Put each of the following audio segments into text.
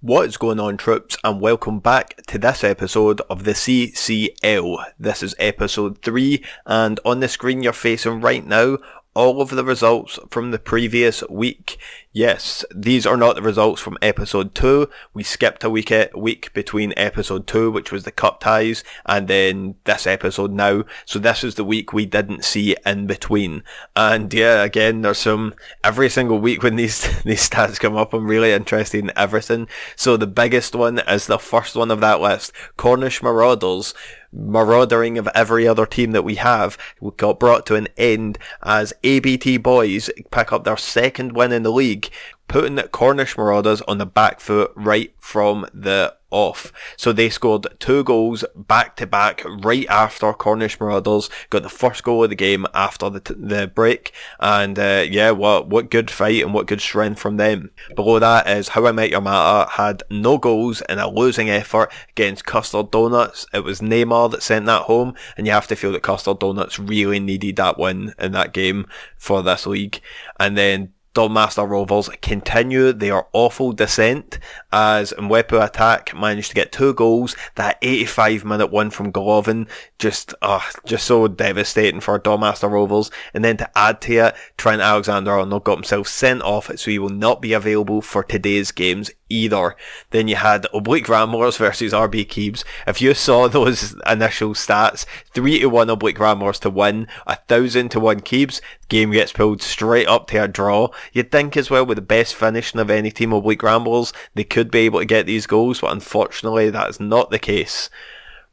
What is going on, troops, and welcome back to this episode of the CCL. This is episode 3, and on the screen you're facing right now all of the results from the previous week. Yes, these are not the results from episode 2. We skipped a week between episode 2, which was the cup ties, and then this episode now. So this is the week we didn't see in between. And yeah, again, there's every single week when these stats come up, I'm really interested in everything. So the biggest one is the first one of that list, Cornish Marauders. Maraudering of every other team that we have got brought to an end as ABT boys pick up their second win in the league, putting Cornish Marauders on the back foot right from the off. So they scored 2 goals back to back right after Cornish Marauders got the first goal of the game after the break, and what good fight and what good strength from them. Below that is How I Met Your Mother had no goals in a losing effort against Custard Donuts. It was Neymar that sent that home, and you have to feel that Custard Donuts really needed that win in that game for this league. And then Doncaster Rovers continue their awful descent as Mwepu Attack managed to get 2 goals. That 85-minute one from Golovin, just so devastating for Doncaster Rovers. And then to add to it, Trent Alexander-Arnold got himself sent off, so he will not be available for today's games either. Then you had Oblique Ramblers versus RB Keebs. If you saw those initial stats, 3-1 Oblique Ramblers to win, 1,000-1 Keebs, game gets pulled straight up to a draw. You'd think as well, with the best finishing of any team, Oblique Ramblers, they could be able to get these goals, but unfortunately that is not the case.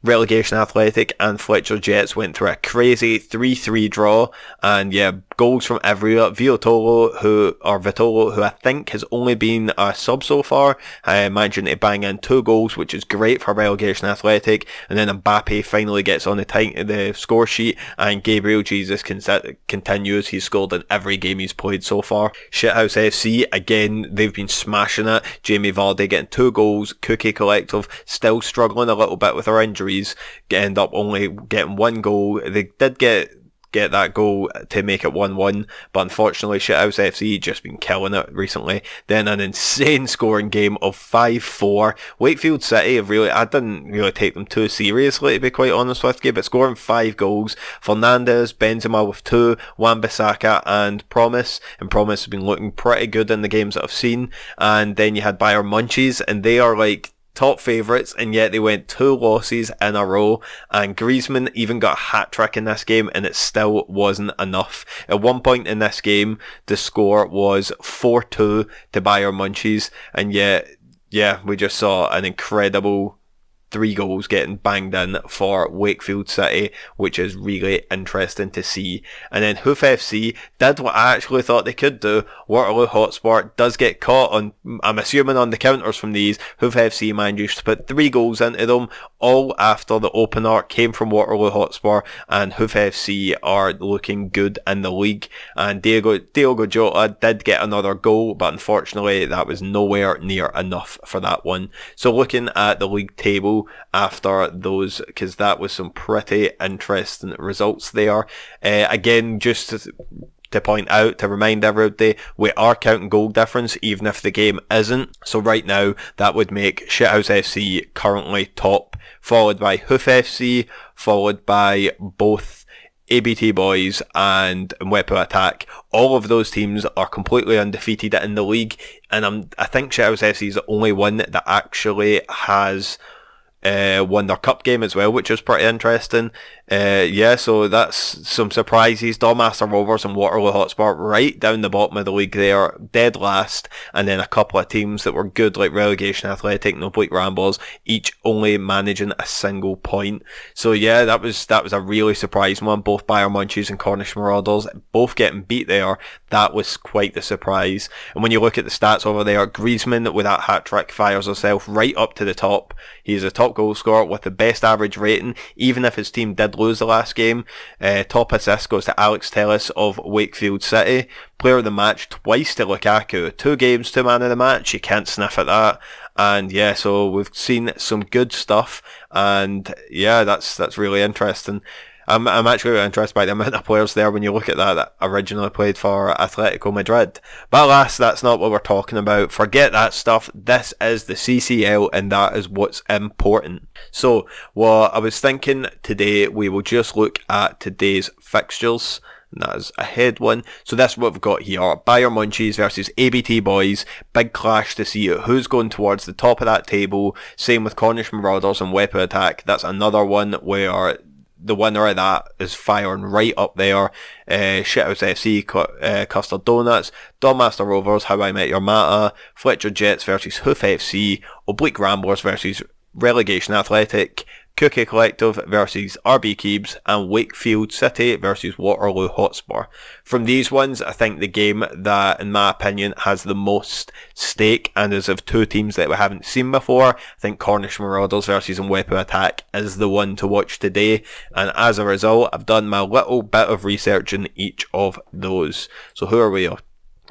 Relegation Athletic and Fletcher Jets went through a crazy 3-3 draw, and yeah, goals from everywhere. Vitolo, who I think has only been a sub so far, managing to bang in 2 goals, which is great for Relegation Athletic. And then Mbappe finally gets on the score sheet, and Gabriel Jesus continues. He's scored in every game he's played so far. Shithouse FC, again, they've been smashing it. Jamie Vardy getting 2 goals. Cookie Collective still struggling a little bit with their injuries. End up only getting 1 goal. They did get that goal to make it 1-1, but unfortunately Shithouse FC just been killing it recently. Then an insane scoring game of 5-4. Wakefield City I didn't really take them too seriously, to be quite honest with you, but scoring 5 goals. Fernandez, Benzema with 2, Wan-Bissaka and Promise, and Promise has been looking pretty good in the games that I've seen. And then you had Bayern Munchies, and they are like top favourites, and yet they went 2 losses in a row, and Griezmann even got a hat-trick in this game, and it still wasn't enough. At one point in this game, the score was 4-2 to Bayern Munchies, and yet, we just saw an incredible 3 goals getting banged in for Wakefield City, which is really interesting to see. And then Hoof FC did what I actually thought they could do. Waterloo Hotspur does get caught on, I'm assuming, on the counters from these. Hoof FC managed to put 3 goals into them, all after the opener came from Waterloo Hotspur, and Hoof FC are looking good in the league. And Diogo Jota did get another goal, but unfortunately that was nowhere near enough for that one. So looking at the league table after those, because that was some pretty interesting results there. Again, just to point out, to remind everybody, we are counting goal difference even if the game isn't. So right now that would make Shithouse FC currently top, followed by Hoof FC, followed by both ABT Boys and Mwepu Attack. All of those teams are completely undefeated in the league, and I think Shithouse FC is the only one that actually has won their cup game as well, which is pretty interesting. So that's some surprises. Doncaster Rovers and Waterloo Hotspur right down the bottom of the league there, dead last, and then a couple of teams that were good like Relegation Athletic and Oblique Ramblers, each only managing a single point. So yeah, that was a really surprising one. Both Bayern Munchies and Cornish Marauders both getting beat there. That was quite the surprise. And when you look at the stats over there, Griezmann with that hat-trick fires herself right up to the top. He's a top goal scorer with the best average rating, even if his team did lose the last game. Top assist goes to Alex Telles of Wakefield City. Player of the match twice to Lukaku. 2 games, 2 man of the match. You can't sniff at that. And yeah, so we've seen some good stuff, and yeah, that's really interesting. I'm actually really interested by the amount of players there when you look at that originally played for Atletico Madrid. But alas, that's not what we're talking about. Forget that stuff. This is the CCL, and that is what's important. So, what I was thinking today, we will just look at today's fixtures. And that is a head one. So that's what we've got here. Bayern Munchies versus ABT Boys. Big clash to see who's going towards the top of that table. Same with Cornish Marauders and Mwepu Attack. That's another one where the winner of that is firing right up there. Shithouse FC, Custard Donuts, Donmaster Rovers, How I Met Your Mata, Fletcher Jets versus Hoof FC, Oblique Ramblers versus Relegation Athletic, Cookie Collective versus RB Keebs, and Wakefield City versus Waterloo Hotspur. From these ones, I think the game that, in my opinion, has the most stake and is of two teams that we haven't seen before, I think Cornish Marauders versus Mwepu Attack is the one to watch today. And as a result, I've done my little bit of research in each of those. So who are we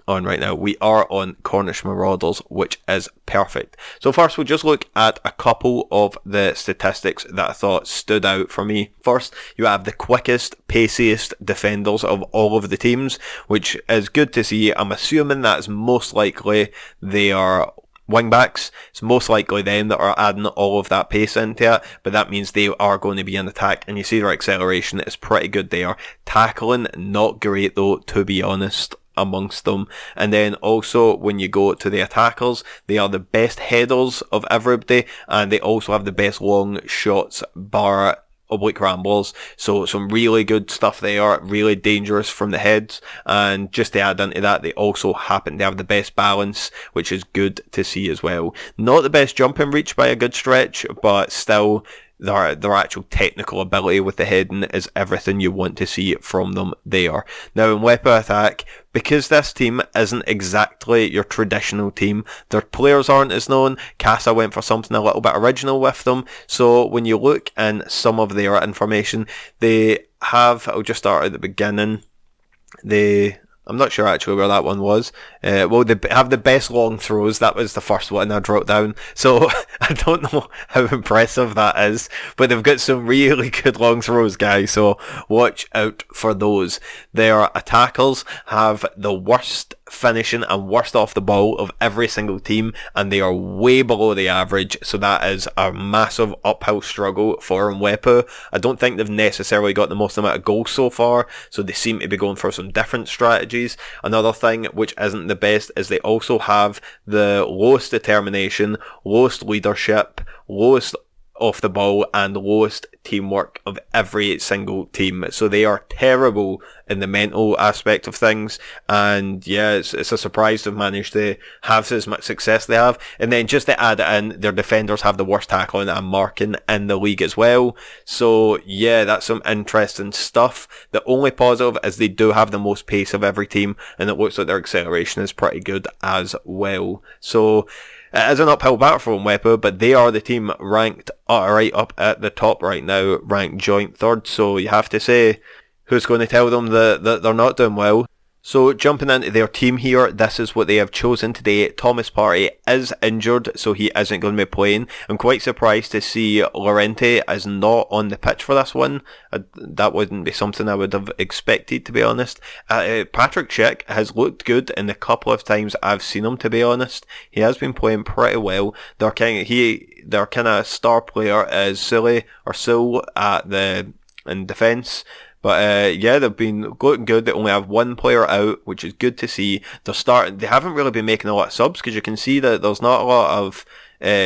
on right now? We are on Cornish Marauders, which is perfect. So first we'll just look at a couple of the statistics that I thought stood out for me. First, you have the quickest, paciest defenders of all of the teams, which is good to see. I'm assuming that's most likely they are wingbacks. It's most likely them that are adding all of that pace into it, but that means they are going to be in attack, and you see their acceleration is pretty good there. Tackling, not great though, to be honest, amongst them. And then also when you go to the attackers, they are the best headers of everybody, and they also have the best long shots bar Oblique Ramblers. So some really good stuff there, really dangerous from the heads. And just to add into that, they also happen to have the best balance, which is good to see as well. Not the best jumping reach by a good stretch, but still their actual technical ability with the heading is everything you want to see from them there. Now in Mwepu Attack, because this team isn't exactly your traditional team, their players aren't as known. Casa went for something a little bit original with them. So when you look in some of their information, they have, I'll just start at the beginning, I'm not sure actually where that one was. Well, they have the best long throws. That was the first one I wrote down. So I don't know how impressive that is, but they've got some really good long throws, guys. So watch out for those. Their attackers have the worst finishing and worst off the ball of every single team, and they are way below the average. So that is a massive uphill struggle for Mwepu. I don't think they've necessarily got the most amount of goals so far, so they seem to be going for some different strategies. Another thing which isn't the best is they also have the lowest determination, lowest leadership, lowest off the ball, and lowest teamwork of every single team. So they are terrible in the mental aspect of things, and yeah, it's a surprise to have managed to have as much success they have. And then just to add it in, their defenders have the worst tackling and marking in the league as well. So yeah, that's some interesting stuff. The only positive is they do have the most pace of every team, and it looks like their acceleration is pretty good as well. So it is an uphill battle for Mwepu, but they are the team ranked right up at the top right now, ranked joint third. So you have to say, who's going to tell them that they're not doing well? So jumping into their team here, this is what they have chosen today. Thomas Partey is injured, so he isn't going to be playing. I'm quite surprised to see Llorente is not on the pitch for this one. That wouldn't be something I would have expected, to be honest. Patrick Schick has looked good in the couple of times I've seen him, to be honest. He has been playing pretty well. Their kind of star player is Sul in defence. But yeah, they've been looking good. They only have one player out, which is good to see. They haven't really been making a lot of subs, because you can see that there's not a lot of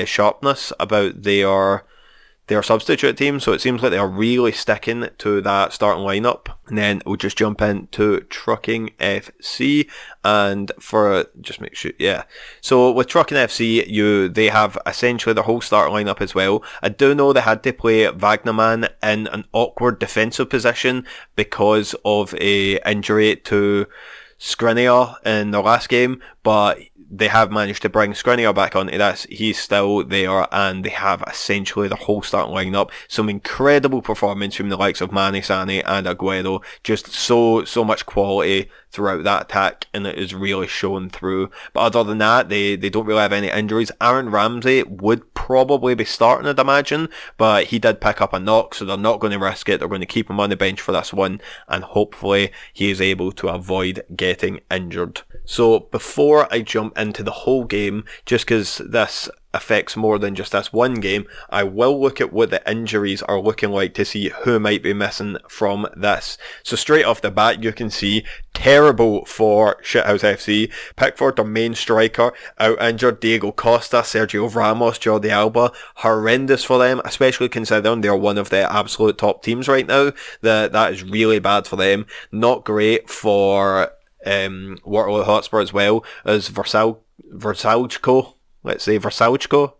sharpness about their substitute team, so it seems like they are really sticking to that starting lineup. And then we'll just jump into Trucking FC, and so with Trucking FC, they have essentially their whole starting lineup as well. I do know they had to play Wagnerman in an awkward defensive position because of a injury to Skriniar in their last game, but they have managed to bring Skriniar back onto this. He's still there, and they have essentially the whole starting lineup. Some incredible performance from the likes of Mane, Sane and Aguero. Just so much quality throughout that attack, and it is really shown through. But other than that, they don't really have any injuries. Aaron Ramsey would probably be starting, I'd imagine, but he did pick up a knock, so they're not going to risk it. They're going to keep him on the bench for this one, and hopefully he is able to avoid getting injured. So before I jump into the whole game, just because this affects more than just this one game, I will look at what the injuries are looking like to see who might be missing from this. So straight off the bat, you can see terrible for Shithouse FC. Pickford, their main striker, out injured. Diego Costa, Sergio Ramos, Jordi Alba, horrendous for them, especially considering they're one of the absolute top teams right now. That is really bad for them. Not great for Waterloo Hotspur as well as Versalchko. Let's say Versalchko.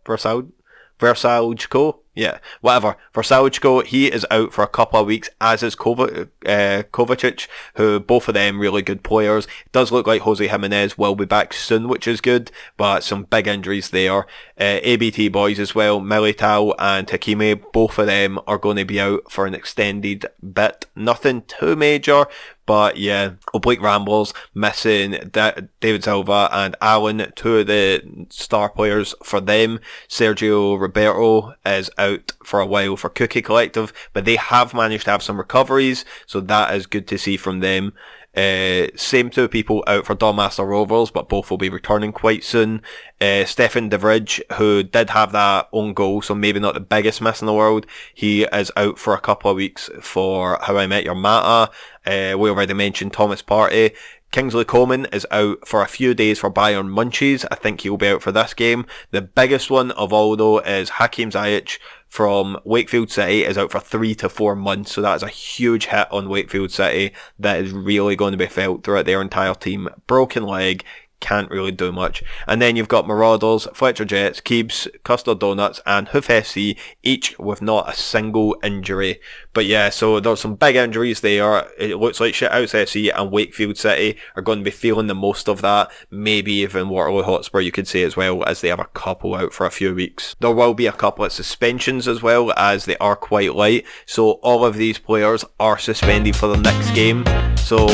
Yeah, whatever. Versalchko, he is out for a couple of weeks, as is Kovacic, who both of them really good players. It does look like Jose Jimenez will be back soon, which is good, but some big injuries there. ABT boys as well, Militao and Takime, both of them are going to be out for an extended bit. Nothing too major, but yeah, Oblique Ramblers missing David Silva and Allen, two of the star players for them. Sergio Roberto is out for a while for Cookie Collective, but they have managed to have some recoveries, so that is good to see from them. Same two people out for Donmaster Rovers, but both will be returning quite soon. Stefan De Vrij, who did have that own goal, so maybe not the biggest miss in the world. He is out for a couple of weeks for How I Met Your Mata. We already mentioned Thomas Partey. Kingsley Coman is out for a few days for Bayern Munchies. I think he will be out for this game. The biggest one of all, though, is Hakim Ziyech from Wakefield City is out for 3 to 4 months. So that is a huge hit on Wakefield City. That is really going to be felt throughout their entire team. Broken leg. Can't really do much. And then you've got Marauders, Fletcher Jets, Keebs, Custard Donuts and Hoof FC, each with not a single injury. But yeah, so there's some big injuries there. It looks like Shithouse FC and Wakefield City are going to be feeling the most of that. Maybe even Waterloo Hotspur, you could say, as well, as they have a couple out for a few weeks. There will be a couple of suspensions as well, as they are quite light. So all of these players are suspended for the next game. So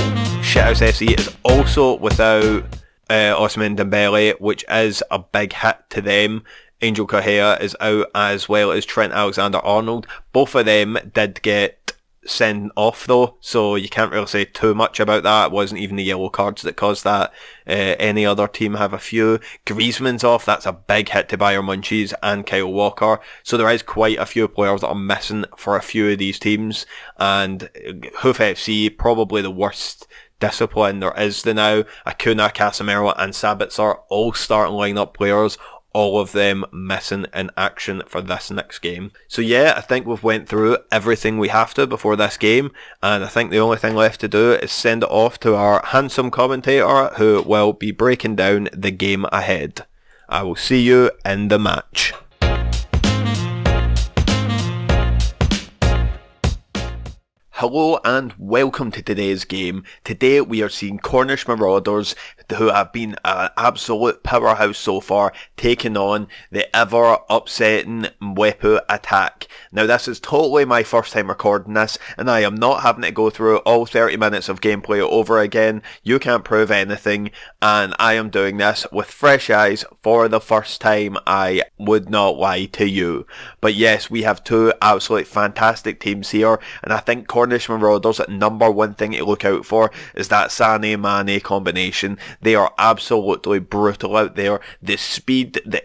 Shithouse FC is also without Ousmane Dembele, which is a big hit to them. Angel Correa is out, as well as Trent Alexander-Arnold. Both of them did get sent off though, so you can't really say too much about that. It wasn't even the yellow cards that caused that. Any other team have a few. Griezmann's off, that's a big hit to Bayern Munchies and Kyle Walker. So there is quite a few players that are missing for a few of these teams, and Hoof FC, probably the worst discipline there is the now. Acuna, Casemiro and Sabitzer, all starting lineup players, all of them missing in action for this next game. So yeah, I think we've went through everything we have to before this game, and I think the only thing left to do is send it off to our handsome commentator, who will be breaking down the game ahead. I will see you in the match. Hello and welcome to today's game. Today we are seeing Cornish Marauders, who have been an absolute powerhouse so far, taking on the ever upsetting Mwepu Attack. Now this is totally my first time recording this, and I am not having to go through all 30 minutes of gameplay over again. You can't prove anything, and I am doing this with fresh eyes for the first time. I would not lie to you. But yes, we have two absolutely fantastic teams here, and I think Cornish Marauders, number one thing to look out for is that Sané-Mane combination. They are absolutely brutal out there. The speed, the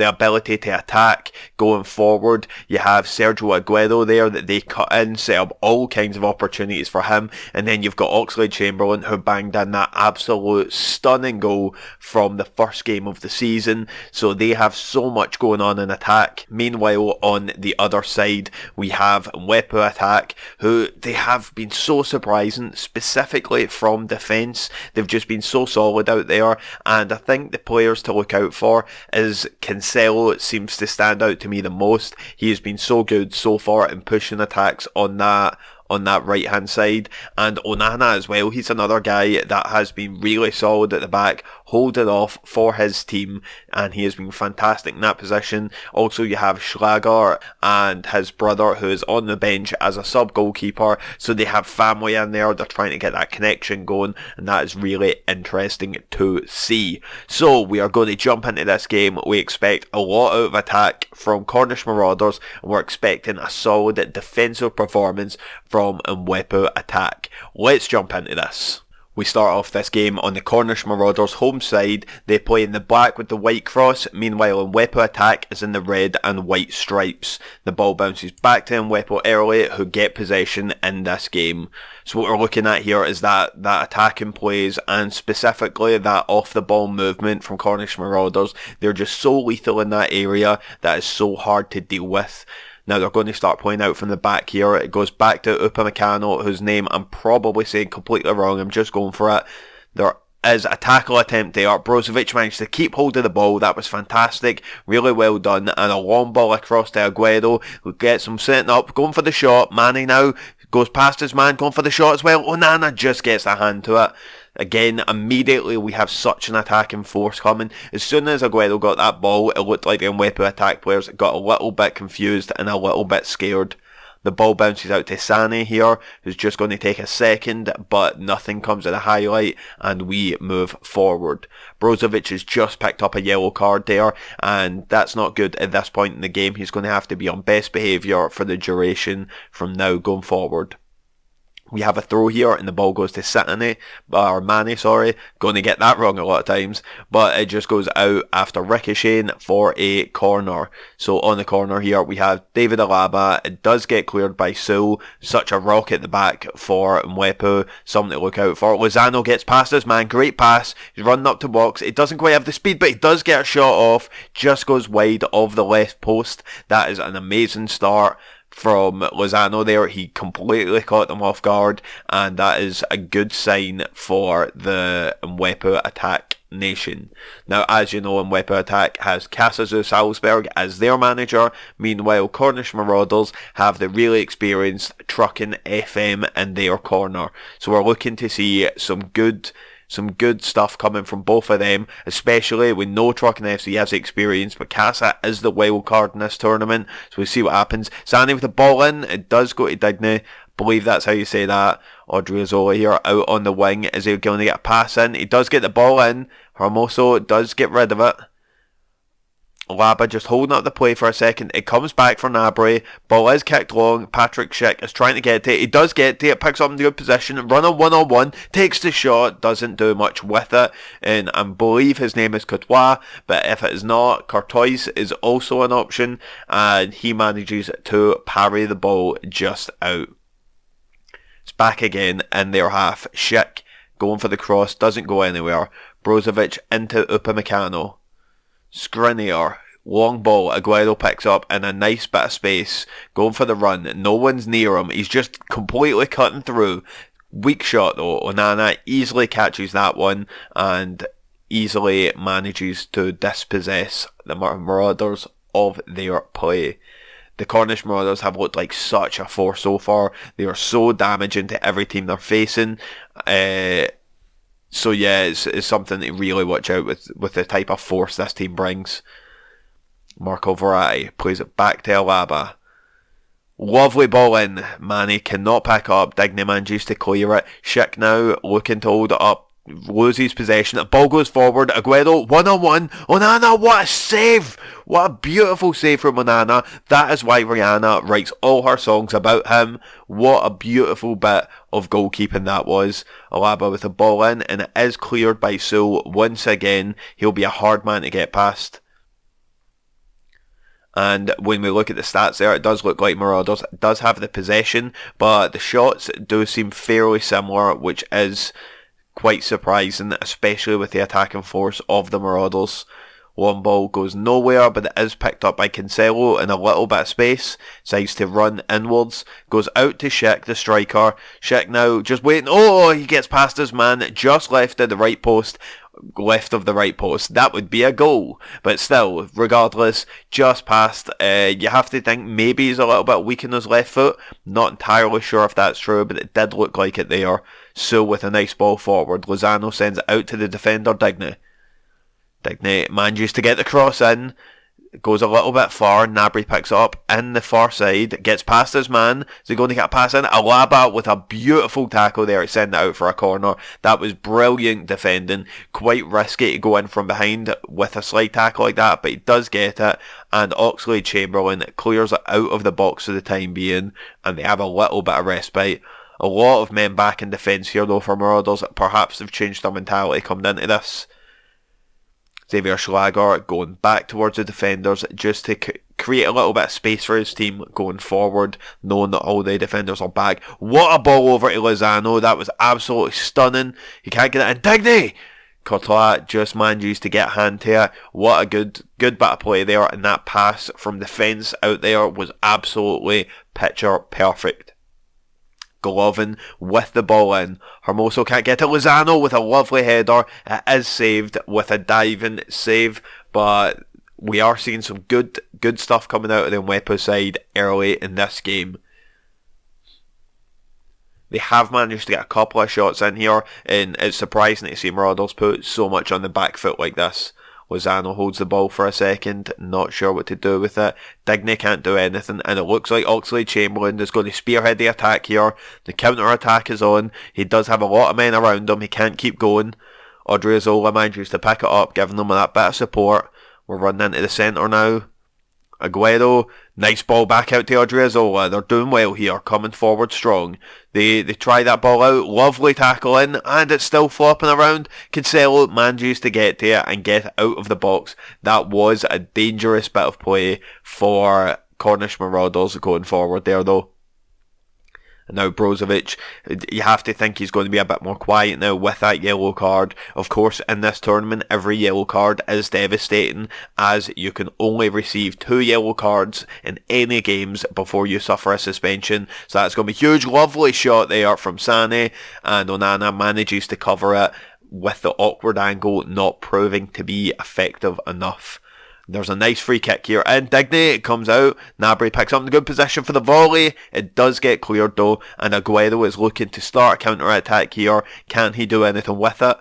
ability to attack going forward. You have Sergio Aguero there that they cut in, set up all kinds of opportunities for him, and then you've got Oxlade-Chamberlain, who banged in that absolute stunning goal from the first game of the season. So they have so much going on in attack. Meanwhile, on the other side, we have Mwepu Attack, who they have been so surprising, specifically from defence. They've just been so solid out there, and I think the players to look out for is Cancelo. Seems to stand out to me the most. He has been so good so far in pushing attacks on that on that right hand side, and Onana as well. He's another guy that has been really solid at the back, holding off for his team, and he has been fantastic in that position. Also, you have Schlager and his brother who is on the bench as a sub goalkeeper, so they have family in there. They're trying to get that connection going, and that is really interesting to see. So we are going to jump into this game. We expect a lot out of attack from Cornish Marauders, and we're expecting a solid defensive performance from Mwepu Attack. Let's jump into this. We start off this game on the Cornish Marauders home side. They play in the black with the white cross. Meanwhile, Mwepu Attack is in the red and white stripes. The ball bounces back to Mwepu early, who get possession in this game. So what we're looking at here is that attacking plays, and specifically that off the ball movement from Cornish Marauders. They're just so lethal in that area that is so hard to deal with. Now they're going to start playing out from the back here. It goes back to Upamecano, whose name I'm probably saying completely wrong. I'm just going for it. There is a tackle attempt there. Brozovic managed to keep hold of the ball. That was fantastic. Really well done. And a long ball across to Aguero, who gets him setting up, going for the shot. Mane now goes past his man, going for the shot as well. Onana just gets a hand to it. Again, immediately we have such an attacking force coming. As soon as Aguero got that ball, it looked like the Mwepu Attack players got a little bit confused and a little bit scared. The ball bounces out to Sané here, who's just going to take a second, but nothing comes of the highlight, and we move forward. Brozovic has just picked up a yellow card there, and that's not good at this point in the game. He's going to have to be on best behaviour for the duration from now going forward. We have a throw here, and the ball goes to Mane, going to get that wrong a lot of times, but it just goes out after ricocheting for a corner. So on the corner here, we have David Alaba. It does get cleared by Sul. Such a rock at the back for Mwepu, something to look out for. Lozano gets past his man, great pass. He's running up to box. It doesn't quite have the speed, but he does get a shot off. Just goes wide of the left post. That is an amazing start from Lozano there. He completely caught them off guard, and that is a good sign for the Mwepu Attack nation. Now, as you know, Mwepu Attack has CasaZuSalzburg as their manager. Meanwhile, Cornish Marauders have the really experienced Truckin FM in their corner. So we're looking to see some good stuff coming from both of them, especially we know Truckin FC has experience, but Casa is the wild card in this tournament, so we'll see what happens. Sané with the ball in, it does go to Digne, believe that's how you say that. Odriozola here out on the wing. Is he going to get a pass in? He does get the ball in. Hermoso does get rid of it. Laba just holding up the play for a second. It comes back for Gnabry. Ball is kicked long. Patrick Schick is trying to get to it. He does get to it. Picks up in good position. Run on one-on-one. Takes the shot. Doesn't do much with it. And I believe his name is Courtois. But if it is not, Courtois is also an option. And he manages to parry the ball just out. It's back again in their half. Schick going for the cross. Doesn't go anywhere. Brozovic into Upamecano. Skriniar, long ball, Aguero picks up in a nice bit of space, going for the run, no one's near him, he's just completely cutting through. Weak shot though, Onana easily catches that one and easily manages to dispossess the Marauders of their play. The Cornish Marauders have looked like such a force so far. They are so damaging to every team they're facing. So yeah, it's something to really watch out with the type of force this team brings. Marco Verratti plays it back to Alaba. Lovely ball in. Mane cannot pick up. Digne manages to clear it. Schick now looking to hold it up. Loses possession. The ball goes forward. Aguero one-on-one. Onana, what a save! What a beautiful save from Onana. That is why Rihanna writes all her songs about him. What a beautiful bit of goalkeeping that was. Alaba with the ball in, and it is cleared by Sul. Once again, he'll be a hard man to get past. And when we look at the stats there, it does look like Marauders does have the possession, but the shots do seem fairly similar, which is quite surprising, especially with the attacking force of the Marauders. Long ball goes nowhere, but it is picked up by Cancelo in a little bit of space. Decides to run inwards. Goes out to Schick, the striker. Schick now just waiting. Oh, he gets past his man. Just left of the right post. Left of the right post. That would be a goal. But still, regardless, just past. You have to think maybe he's a little bit weak in his left foot. Not entirely sure if that's true, but it did look like it there. So with a nice ball forward, Lozano sends it out to the defender, Digne. Digne manages to get the cross in, goes a little bit far. Gnabry picks it up in the far side, gets past his man. Is he going to get a pass in? Alaba with a beautiful tackle there to send it out for a corner. That was brilliant defending. Quite risky to go in from behind with a slide tackle like that, but he does get it. And Oxlade-Chamberlain clears it out of the box for the time being, and they have a little bit of respite. A lot of men back in defence here though for Marauders. Perhaps they've changed their mentality coming into this. Xavier Schlager going back towards the defenders just to create a little bit of space for his team going forward, knowing that all the defenders are back. What a ball over to Lozano. That was absolutely stunning. He can't get it in. Digne! Courtois just manages to get a hand to it. What a good bit of play there, and that pass from defence out there was absolutely picture perfect. Golovin with the ball in. Hermoso can't get to Lozano with a lovely header. It is saved with a diving save, but we are seeing some good stuff coming out of the Mwepu side early in this game. They have managed to get a couple of shots in here, and it's surprising to see Marauders put so much on the back foot like this. Lozano holds the ball for a second, not sure what to do with it. Digne can't do anything, and it looks like Oxlade-Chamberlain is going to spearhead the attack here. The counter-attack is on. He does have a lot of men around him. He can't keep going. Odriozola manages to pick it up, giving them that bit of support. We're running into the centre now. Aguero, nice ball back out to Odriozola. They're doing well here, coming forward strong. They try that ball out, lovely tackle in, and it's still flopping around. Cancelo manages to get to it and get out of the box. That was a dangerous bit of play for Cornish Marauders going forward there though. And now Brozovic, you have to think he's going to be a bit more quiet now with that yellow card. Of course, in this tournament, every yellow card is devastating, as you can only receive 2 yellow cards in any games before you suffer a suspension. So that's going to be a huge, lovely shot there from Sané, and Onana manages to cover it with the awkward angle not proving to be effective enough. There's a nice free kick here, and Digne, it comes out. Gnabry picks up in a good position for the volley. It does get cleared though, and Aguero is looking to start a counter-attack here. Can he do anything with it?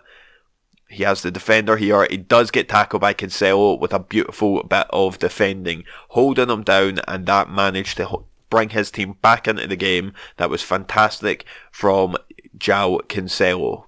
He has the defender here. He does get tackled by Cancelo with a beautiful bit of defending, holding him down, and that managed to bring his team back into the game. That was fantastic from João Cancelo.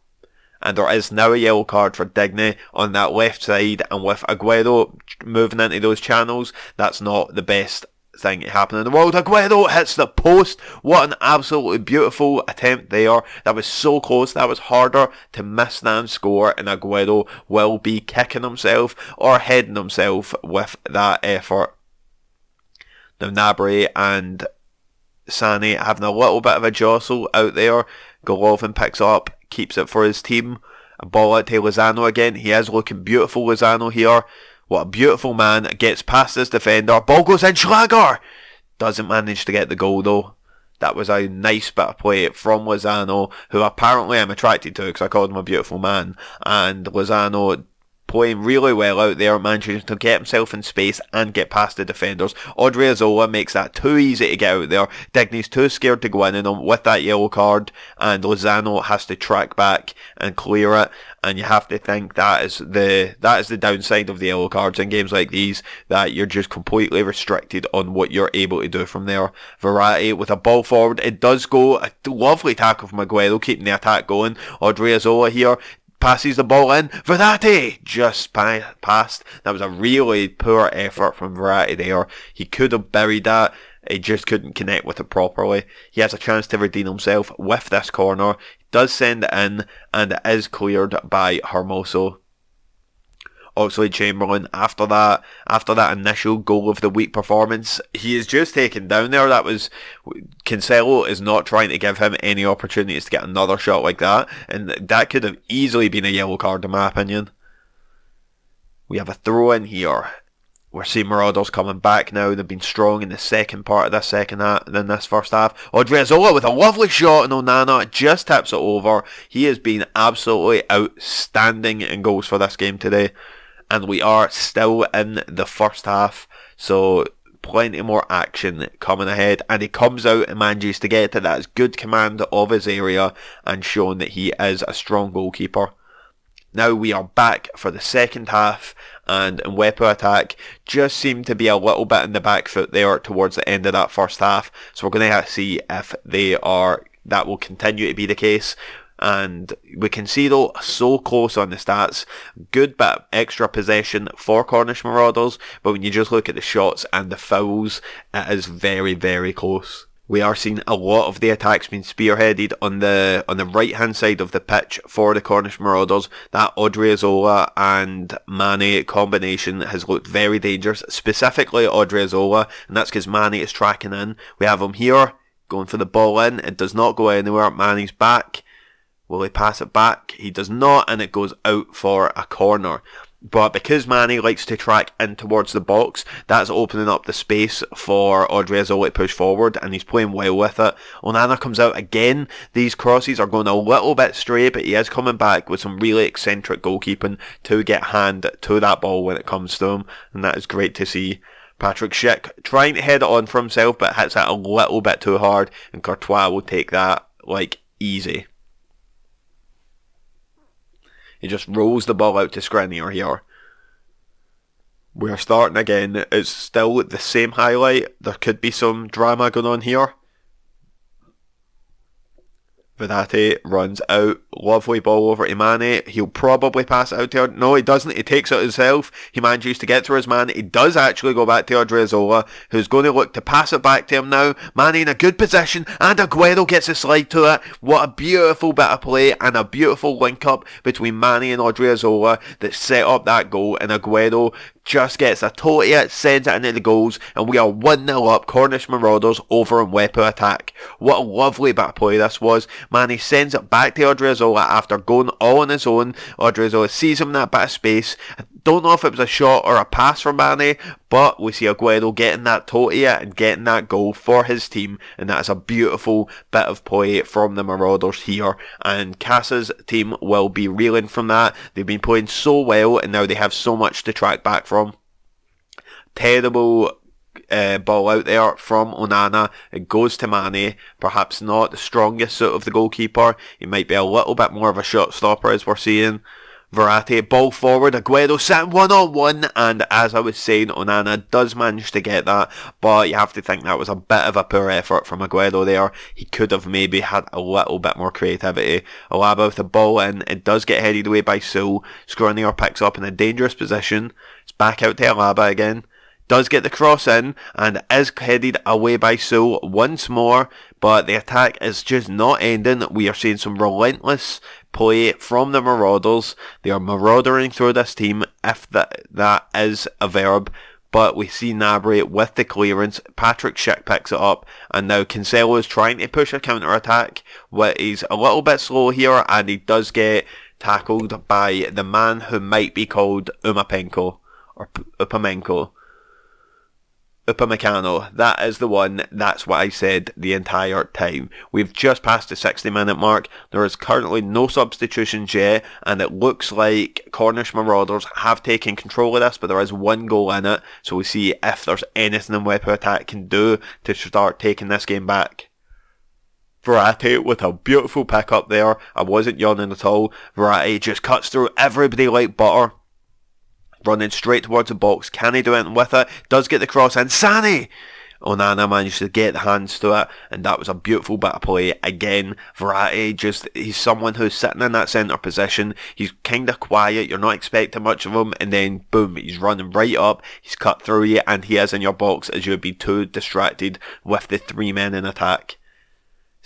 And there is now a yellow card for Digne on that left side, and with Aguero moving into those channels, that's not the best thing to happen in the world. Aguero hits the post. What an absolutely beautiful attempt there. That was so close. That was harder to miss than score, and Aguero will be kicking himself or heading himself with that effort. Now Gnabry and Sané having a little bit of a jostle out there. Golovin picks up, keeps it for his team. A ball out to Lozano again. He is looking beautiful, Lozano here. What a beautiful man. Gets past his defender. Ball goes in. Schlager doesn't manage to get the goal though. That was a nice bit of play from Lozano, who apparently I'm attracted to because I called him a beautiful man. And Lozano playing really well out there, managing to get himself in space and get past the defenders. Odriozola makes that too easy to get out there. Digny's too scared to go in on him with that yellow card, and Lozano has to track back and clear it. And you have to think that is the downside of the yellow cards in games like these, that you're just completely restricted on what you're able to do from there. Verratti with a ball forward, it does go. A lovely tackle from Aguero, keeping the attack going. Odriozola here passes the ball in. Verratti just passed. That was a really poor effort from Verratti there. He could have buried that. He just couldn't connect with it properly. He has a chance to redeem himself with this corner. He does send it in, and it is cleared by Hermoso. Oxlade-Chamberlain, after that initial goal of the week performance, he is just taken down there. That was, Cancelo is not trying to give him any opportunities to get another shot like that, and that could have easily been a yellow card in my opinion. We have a throw in here. We're seeing Marauders coming back now. They've been strong in the second part of this second half than this first half. Odriozola with a lovely shot, and Onana just tips it over. He has been absolutely outstanding in goals for this game today. And we are still in the first half, so plenty more action coming ahead. And he comes out and manages to get to that good command of his area and showing that he is a strong goalkeeper. Now we are back for the second half, and Mwepu Attack just seemed to be a little bit in the back foot there towards the end of that first half. So we're going to have to see if that will continue to be the case. And we can see though, so close on the stats, good bit of extra possession for Cornish Marauders, but when you just look at the shots and the fouls, it is very, very close. We are seeing a lot of the attacks being spearheaded on the right hand side of the pitch for the Cornish Marauders. That Odriozola and Mane combination has looked very dangerous, specifically Odriozola, and that's because Mane is tracking in. We have him here, going for the ball in, it does not go anywhere, Mane's back. Will he pass it back? He does not, and it goes out for a corner. But because Mane likes to track in towards the box, that's opening up the space for Odriozola to push forward, and he's playing well with it. Onana comes out again. These crosses are going a little bit stray, but he is coming back with some really eccentric goalkeeping to get hand to that ball when it comes to him, and that is great to see. Patrick Schick trying to head it on for himself, but hits it a little bit too hard, and Courtois will take that like easy. He just rolls the ball out to Skriniar here. We're starting again. It's still the same highlight. There could be some drama going on here. Verratti runs out. Lovely ball over to Mane. He'll probably pass it out to her. No, he doesn't. He takes it himself. He manages to get through his man. He does actually go back to Odriozola, who's going to look to pass it back to him now. Mane in a good position, and Aguero gets a slide to it. What a beautiful bit of play, and a beautiful link up between Mane and Odriozola that set up that goal, and Aguero just gets a totia, sends it into the goals, and we are 1-0 up, Cornish Marauders over Mwepu Attack. What a lovely bit of play this was. Mane sends it back to Odriozola after going all on his own. Odriozola sees him in that bit of space. I don't know if it was a shot or a pass from Mane, but we see Aguero getting that totia and getting that goal for his team, and that is a beautiful bit of play from the Marauders here, and Casa's team will be reeling from that. They've been playing so well, and now they have so much to track back from. Terrible ball out there from Onana. It goes to Mane. Perhaps not the strongest suit of the goalkeeper. He might be a little bit more of a shot stopper, as we're seeing. Verratti, ball forward, Aguero sitting 1-on-1, and as I was saying, Onana does manage to get that, but you have to think that was a bit of a poor effort from Aguero there. He could have maybe had a little bit more creativity. Alaba with the ball in, it does get headed away by Sul. Skriniar picks up in a dangerous position. It's back out to Alaba again. Does get the cross in, and is headed away by Sul once more, but the attack is just not ending. We are seeing some relentless play from the Marauders. They are maraudering through this team, if that is a verb, but we see Gnabry with the clearance. Patrick Schick picks it up, and now Cancelo is trying to push a counter-attack. He's a little bit slow here, and he does get tackled by the man who might be called Upamecano. Upamecano, that is the one. That's what I said the entire time. We've just passed the 60-minute mark. There is currently no substitutions yet, and it looks like Cornish Marauders have taken control of this, but there is one goal in it, so we see if there's anything Mwepu Attack can do to start taking this game back. Verratti with a beautiful pick up there. I wasn't yawning at all. Verratti just cuts through everybody like butter. Running straight towards the box. Can he do anything with it? Does get the cross in. Sané! Onana managed to get the hands to it, and that was a beautiful bit of play. Again, Verratti, he's someone who's sitting in that centre position. He's kind of quiet. You're not expecting much of him, and then boom, he's running right up. He's cut through you, and he is in your box as you would be too distracted with the three men in attack.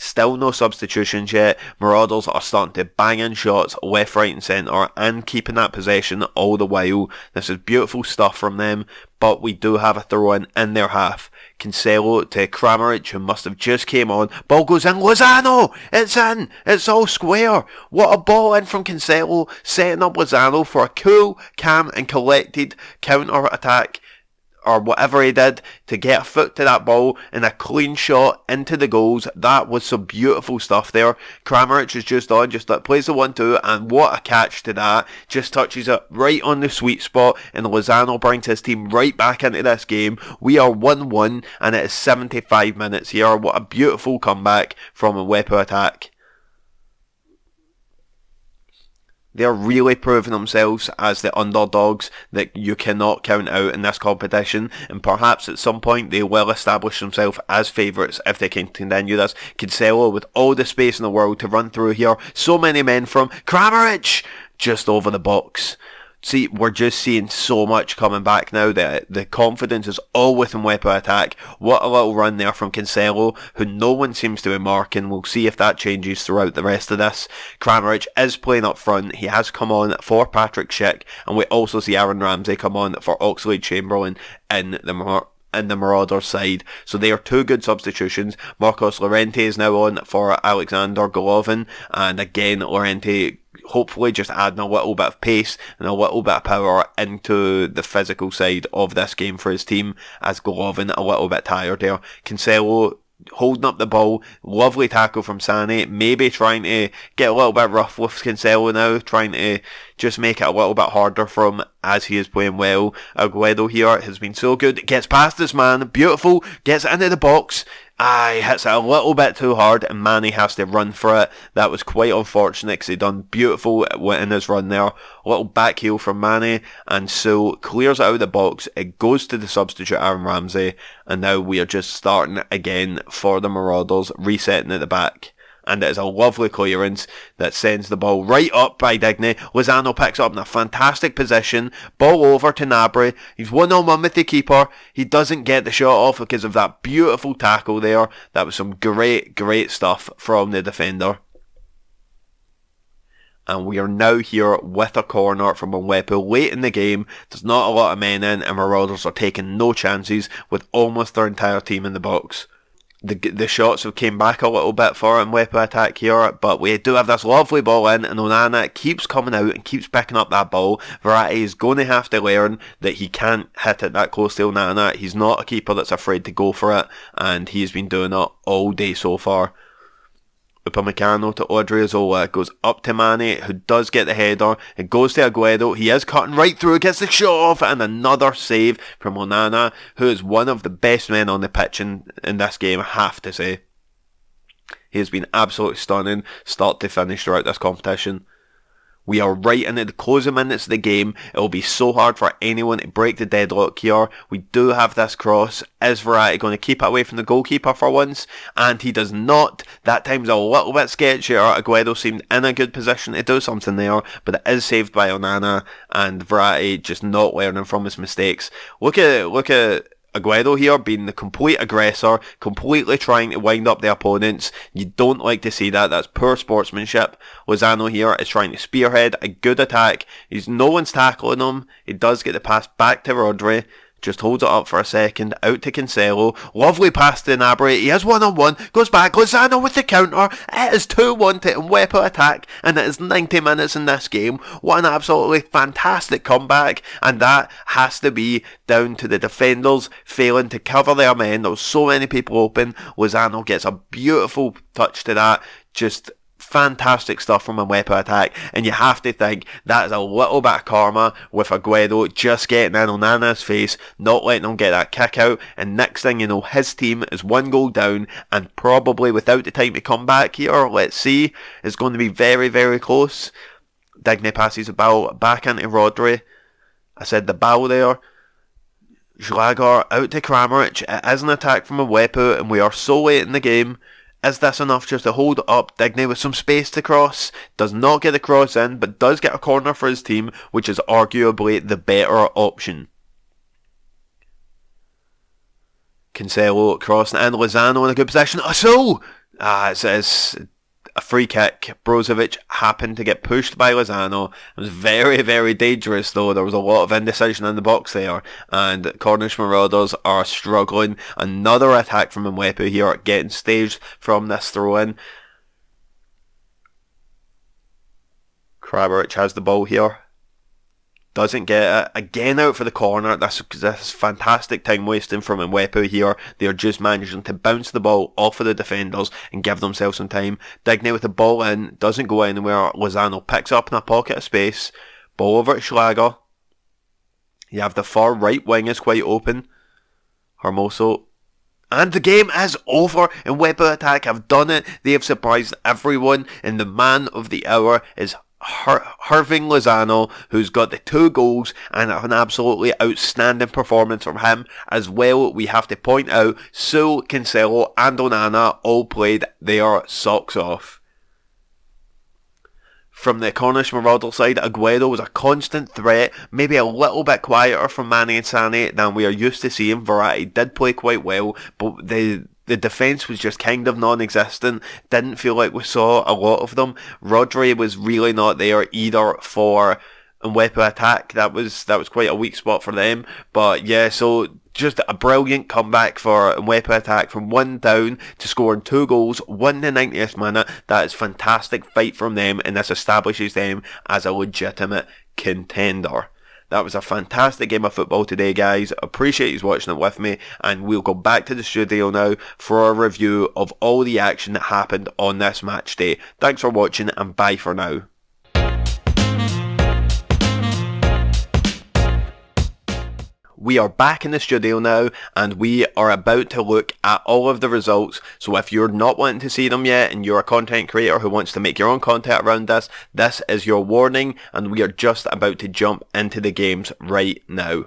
Still no substitutions yet. Marauders are starting to bang in shots left, right and centre and keeping that possession all the while. This is beautiful stuff from them. but we do have a throw-in their half. Cancelo to Kramaric, who must have just came on. Ball goes in. Lozano! It's in! It's all square. What a ball in from Cancelo, setting up Lozano for a cool, calm and collected counter-attack, or whatever he did, to get a foot to that ball and a clean shot into the goals. That was some beautiful stuff there. Kramaric is just on, plays the 1-2, and what a catch to that. Just touches it right on the sweet spot, and Lozano brings his team right back into this game. We are 1-1, and it is 75 minutes here. What a beautiful comeback from a Mwepu Attack. They're really proving themselves as the underdogs that you cannot count out in this competition, and perhaps at some point they will establish themselves as favourites if they can continue this. Cancelo with all the space in the world to run through here. So many men from Kramaric just over the box. See, we're just seeing so much coming back now. The confidence is all with Mwepu Attack. What a little run there from Cancelo, who no one seems to be marking. We'll see if that changes throughout the rest of this. Kramaric is playing up front. He has come on for Patrick Schick, and we also see Aaron Ramsey come on for Oxlade-Chamberlain in the Marauders side. So they are two good substitutions. Marcos Llorente is now on for Alexander Golovin, and again Llorente hopefully just adding a little bit of pace and a little bit of power into the physical side of this game for his team, as Golovin a little bit tired there. Cancelo holding up the ball, lovely tackle from Sané, maybe trying to get a little bit rough with Cancelo now, trying to just make it a little bit harder for him as he is playing well. Aguero here has been so good, gets past this man, beautiful, gets into the box. He hits it a little bit too hard and Mane has to run for it. That was quite unfortunate because he done beautiful in his run there. A little back heel from Mane, and so clears it out of the box. It goes to the substitute Aaron Ramsey, and now we are just starting again for the Marauders, resetting at the back. And it is a lovely clearance that sends the ball right up by Digne. Lozano picks up in a fantastic position. Ball over to Gnabry. He's 1-on-1 with the keeper. He doesn't get the shot off because of that beautiful tackle there. That was some great stuff from the defender. And we are now here with a corner from Mwepu late in the game. There's not a lot of men in, and Marauders are taking no chances with almost their entire team in the box. The shots have came back a little bit for Mwepu Attack here, but we do have this lovely ball in, and Onana keeps coming out and keeps picking up that ball. Verratti is going to have to learn that he can't hit it that close to Onana. He's not a keeper that's afraid to go for it, and he's been doing it all day so far. Upamecano to Odriozola, goes up to Mane, who does get the header. It goes to Aguero. He is cutting right through, gets the shot off, and another save from Onana, who is one of the best men on the pitch in this game, I have to say. He has been absolutely stunning, start to finish throughout this competition. We are right into the closing minutes of the game. It will be so hard for anyone to break the deadlock here. We do have this cross. Is Verratti going to keep it away from the goalkeeper for once? And he does not. That time's a little bit sketchier. Aguero seemed in a good position to do something there, but it is saved by Onana, and Verratti just not learning from his mistakes. Look at Aguero here being the complete aggressor, completely trying to wind up the opponents. You don't like to see that. That's poor sportsmanship. Lozano here is trying to spearhead a good attack. No one's tackling him. He does get the pass back to Rodri. Just holds it up for a second, out to Cancelo. Lovely pass to Gnabry. He has 1-on-1, goes back. Lozano with the counter. It is 2-1 to Mwepu Attack, and it is 90 minutes in this game. What an absolutely fantastic comeback, and that has to be down to the defenders failing to cover their men. There was so many people open. Lozano gets a beautiful touch to that. Just fantastic stuff from a Mwepu Attack, and you have to think that is a little bit of karma with Aguero just getting in on Onana's face, not letting him get that kick out, and next thing you know, his team is one goal down, and probably without the time to come back here, let's see, it's going to be very close. Digne passes the ball back into Rodri. I said the ball there. Schlager out to Kramaric. It is an attack from Mwepu, and we are so late in the game. Is this enough just to hold up? Digne with some space to cross. Does not get a cross in, but does get a corner for his team, which is arguably the better option. Cancelo crossing in. Lozano in a good position. It's a free kick. Brozovic happened to get pushed by Lozano. It was very, very dangerous though. There was a lot of indecision in the box there, and Cornish Marauders are struggling. Another attack from Mwepu here, getting staged from this throw-in. Kramaric has the ball here. Doesn't get it. Again out for the corner. This fantastic time wasting from Mwepu here. They're just managing to bounce the ball off of the defenders and give themselves some time. Digney with the ball in. Doesn't go anywhere. Lozano picks up in a pocket of space. Ball over to Schlager. You have the far right wing is quite open. Hermoso. And the game is over. And Mwepu Attack have done it. They have surprised everyone. And the man of the hour is Hirving Lozano, who's got the 2 goals and an absolutely outstanding performance from him as well. We have to point out Sul, Cancelo and Onana all played their socks off. From the Cornish Marauder side, Aguero was a constant threat, maybe a little bit quieter from Mane and Sané than we are used to seeing. Verratti did play quite well, but the defence was just kind of non-existent. Didn't feel like we saw a lot of them. Rodri was really not there either for Mwepu Attack. That was quite a weak spot for them. But yeah, so just a brilliant comeback for Mwepu Attack from 1 down to scoring 2 goals, 1 in the 90th minute. That is fantastic fight from them, and this establishes them as a legitimate contender. That was a fantastic game of football today, guys. Appreciate you watching it with me, and we'll go back to the studio now for a review of all the action that happened on this match day. Thanks for watching, and bye for now. We are back in the studio now, and we are about to look at all of the results. So if you're not wanting to see them yet and you're a content creator who wants to make your own content around this, this is your warning, and we are just about to jump into the games right now.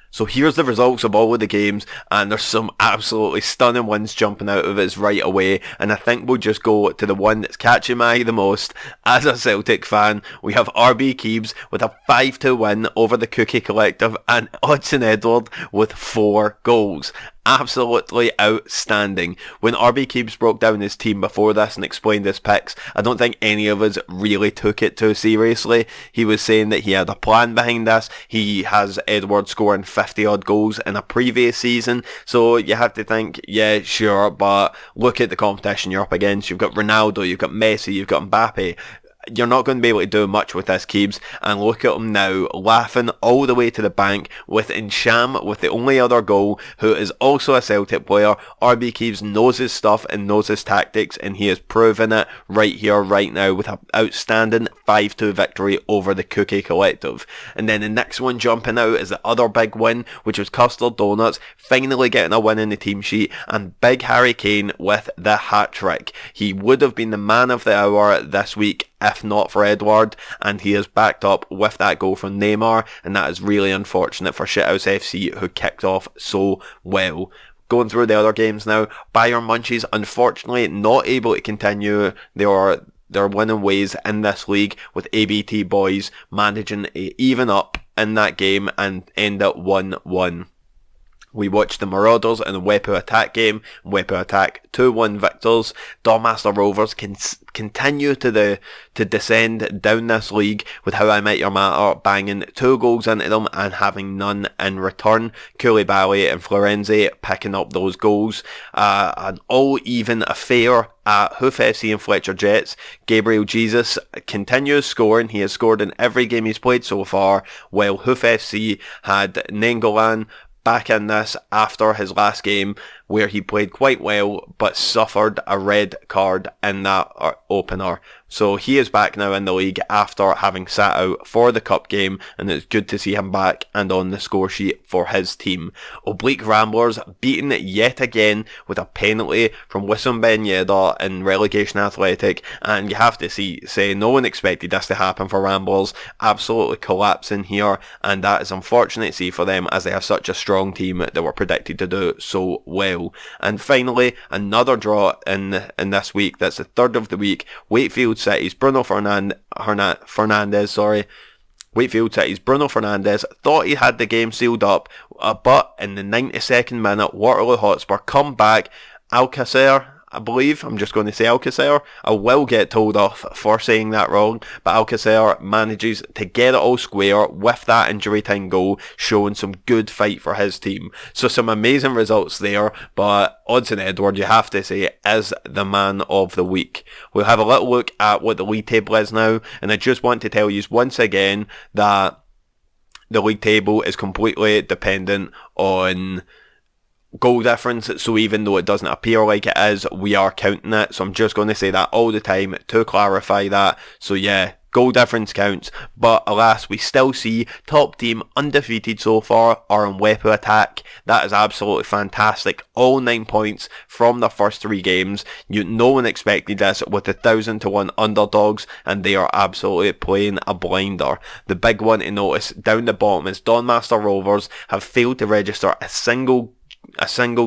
So here's the results of all of the games, and there's some absolutely stunning ones jumping out of us right away, and I think we'll just go to the one that's catching my eye the most. As a Celtic fan, we have RB Keebs with a 5-2 win over the Cookie Collective, and Odsonne Edouard with 4 goals. Absolutely outstanding. When RB Keebs broke down his team before this and explained his picks, I don't think any of us really took it too seriously. He was saying that he had a plan behind this. He has Edward scoring 50 odd goals in a previous season, so you have to think, yeah, sure, but look at the competition you're up against. You've got Ronaldo, you've got Messi, you've got Mbappe. You're not going to be able to do much with this, Keebs, and look at him now, laughing all the way to the bank with Insham with the only other goal, who is also a Celtic player. RB Keebs knows his stuff and knows his tactics, and he has proven it right here, right now, with an outstanding 5-2 victory over the Cookie Collective. And then the next one jumping out is the other big win, which was Custard Donuts, finally getting a win in the team sheet, and Big Harry Kane with the hat-trick. He would have been the man of the hour this week if not for Edward, and he is backed up with that goal from Neymar, and that is really unfortunate for Shithouse FC, who kicked off so well. Going through the other games now, Bayern Munchies unfortunately not able to continue their winning ways in this league, with ABT Boys managing to even up in that game and end at 1-1. We watched the Marauders in the Mwepu Attack game. Mwepu Attack 2-1 victors. Dormaster Rovers continue to descend down this league, with How I Met Your Mother banging 2 goals into them and having none in return. Koulibaly and Florenzi picking up those goals. An all-even affair at Hoof FC and Fletcher Jets. Gabriel Jesus continues scoring. He has scored in every game he's played so far, while Hoof FC had Nengolan back in this after his last game, where he played quite well but suffered a red card in that opener. So he is back now in the league after having sat out for the cup game, and it's good to see him back and on the score sheet for his team. Oblique Ramblers beaten yet again with a penalty from Wissam Ben Yedder in Relegation Athletic, and you have to say no one expected this to happen for Ramblers. Absolutely collapsing here, and that is unfortunate to see for them, as they have such a strong team that were predicted to do so well. And finally, another draw in this week. That's the third of the week. Wakefield City's Bruno Fernandes. Wakefield City's Bruno Fernandes thought he had the game sealed up, but in the 92nd minute, Waterloo Hotspur come back. Alcacer, I believe. I'm just going to say Alcacer. I will get told off for saying that wrong, but Alcacer manages to get it all square with that injury time goal, showing some good fight for his team. So some amazing results there, but Odsonne Edouard, you have to say, is the man of the week. We'll have a little look at what the league table is now, and I just want to tell you once again that the league table is completely dependent on goal difference, so even though it doesn't appear like it is, we are counting it. So I'm just going to say that all the time to clarify that. So yeah, goal difference counts, but alas, we still see top team undefeated so far are in Mwepu Attack. That is absolutely fantastic. All 9 points from the first 3 games. No one expected this with the 1,000-1 underdogs, and they are absolutely playing a blinder. The big one to notice down the bottom is Donmaster Rovers have failed to register a single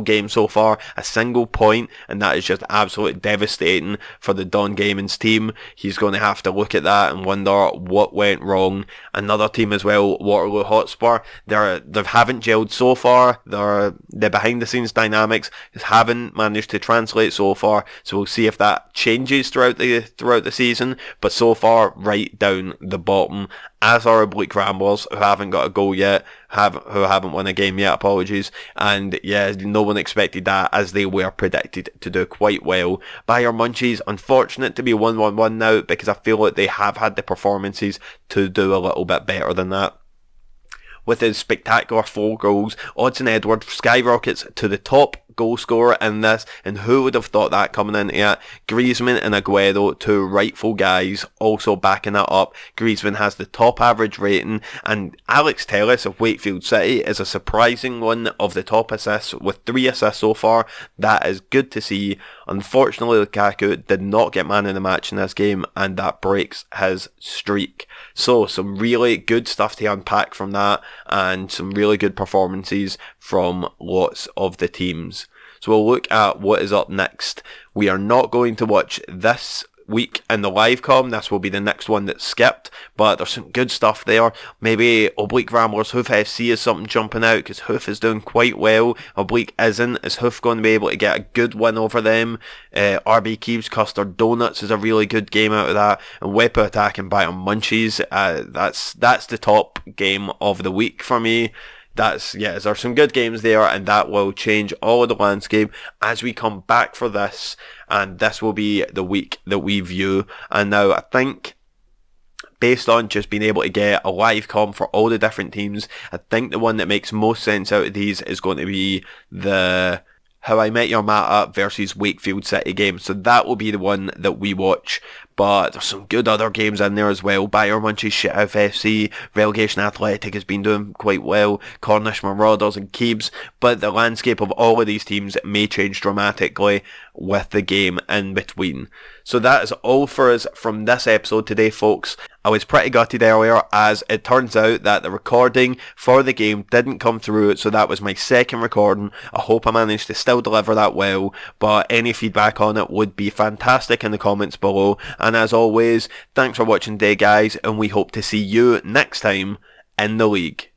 game so far, a single point, and that is just absolutely devastating for the Don Gaming's team. He's going to have to look at that and wonder what went wrong. Another team as well, Waterloo Hotspur, they haven't gelled so far. The behind the scenes dynamics haven't managed to translate so far, so we'll see if that changes throughout the season, but so far right down the bottom, as are Oblique Ramblers, who haven't got a goal yet, who haven't won a game yet, apologies. And yeah, no one expected that, as they were predicted to do quite well. Bayern Munchies, unfortunate to be 1-1-1 now, because I feel like they have had the performances to do a little bit better than that. With his spectacular 4 goals, Odsonne Edouard skyrockets to the top goal scorer in this, and who would have thought that coming into it? Griezmann and Aguero, 2 rightful guys, also backing that up. Griezmann has the top average rating, and Alex Telles of Wakefield City is a surprising one of the top assists, with 3 assists so far. That is good to see. Unfortunately, Lukaku did not get man of the match in this game, and that breaks his streak. So some really good stuff to unpack from that, and some really good performances from lots of the teams. So we'll look at what is up next. We are not going to watch this week in the live com. This will be the next one that's skipped, but there's some good stuff there. Maybe Oblique Ramblers Hoof FC is something jumping out, because Hoof is doing quite well. Oblique isn't. Is Hoof going to be able to get a good win over them? RB Keeves Custard Donuts is a really good game out of that, and Mwepu Attack and Bayern Munchies. That's the top game of the week for me. There's some good games there, and that will change all of the landscape as we come back for this, and this will be the week that we view. And now I think, based on just being able to get a live com for all the different teams, I think the one that makes most sense out of these is going to be the How I Met Your Mata versus Wakefield City game. So that will be the one that we watch. But there's some good other games in there as well. Bayern Munchies, Shithouse FC, Relegation Athletic has been doing quite well. Cornish Marauders and Keebs. But the landscape of all of these teams may change dramatically with the game in between. So that is all for us from this episode today, folks. I was pretty gutted earlier, as it turns out that the recording for the game didn't come through, so that was my second recording. I hope I managed to still deliver that well, but any feedback on it would be fantastic in the comments below. And as always, thanks for watching today, guys, and we hope to see you next time in the league.